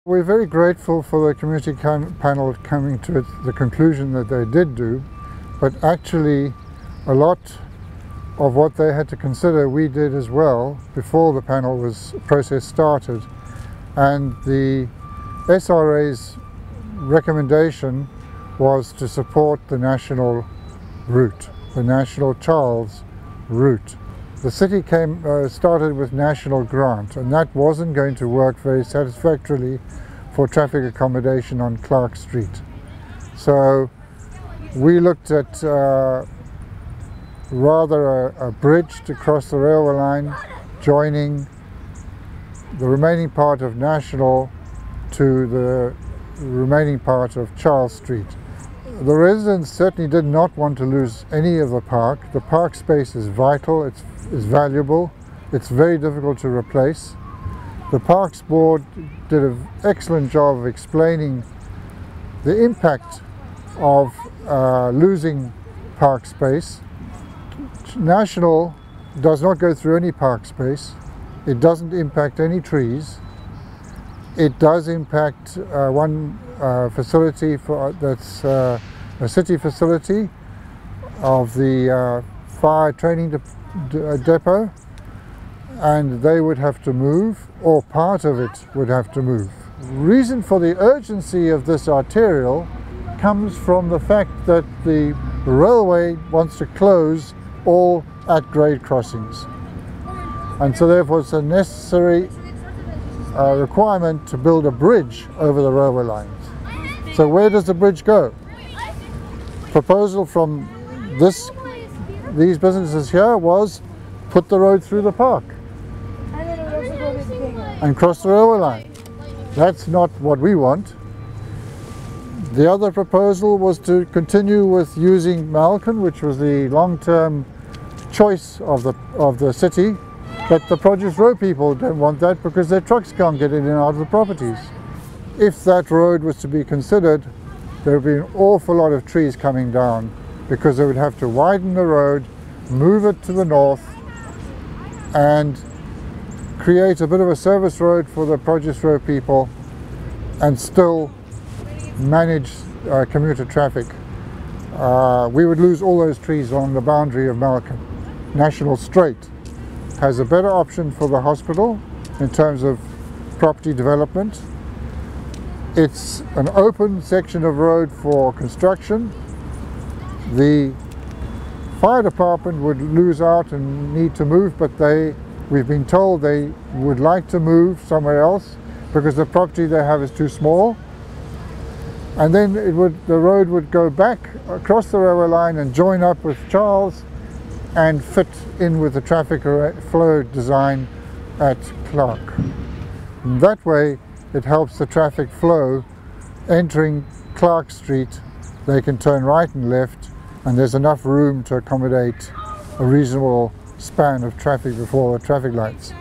We're very grateful for the community panel coming to the conclusion that they did do, but actually a lot of what they had to consider we did as well before the process started, and the SRA's recommendation was to support the national route, the National Charles route. The city started with national grant, and that wasn't going to work very satisfactorily for traffic accommodation on Clark Street. So we looked at rather a bridge to cross the railway line, joining the remaining part of National to the remaining part of Charles Street. The residents certainly did not want to lose any of the park. The park space is vital, it's valuable, it's very difficult to replace. The Parks Board did an excellent job of explaining the impact of losing park space. National does not go through any park space. It doesn't impact any trees. It does impact one facility that's a city facility of the fire training depot, and they would have to move, or part of it would have to move. The reason for the urgency of this arterial comes from the fact that the railway wants to close all at-grade crossings, and so therefore it's a necessary requirement to build a bridge over the railway lines. So where does the bridge go? Proposal from these businesses here was put the road through the park and cross the railway line. That's not what we want. The other proposal was to continue with using Malkin, which was the long-term choice of the city, but the Produce Row people don't want that because their trucks can't get in and out of the properties. If that road was to be considered, there would be an awful lot of trees coming down because they would have to widen the road, move it to the north, and create a bit of a service road for the Produce Row people and still manage commuter traffic. We would lose all those trees along the boundary of Malcolm. National Straight has a better option for the hospital in terms of property development. It's an open section of road for construction. The fire department would lose out and need to move, but we've been told they would like to move somewhere else because the property they have is too small. And then the road would go back across the railway line and join up with Charles and fit in with the traffic flow design at Clark. And that way it helps the traffic flow entering Clark Street. They can turn right and left, and there's enough room to accommodate a reasonable span of traffic before the traffic lights.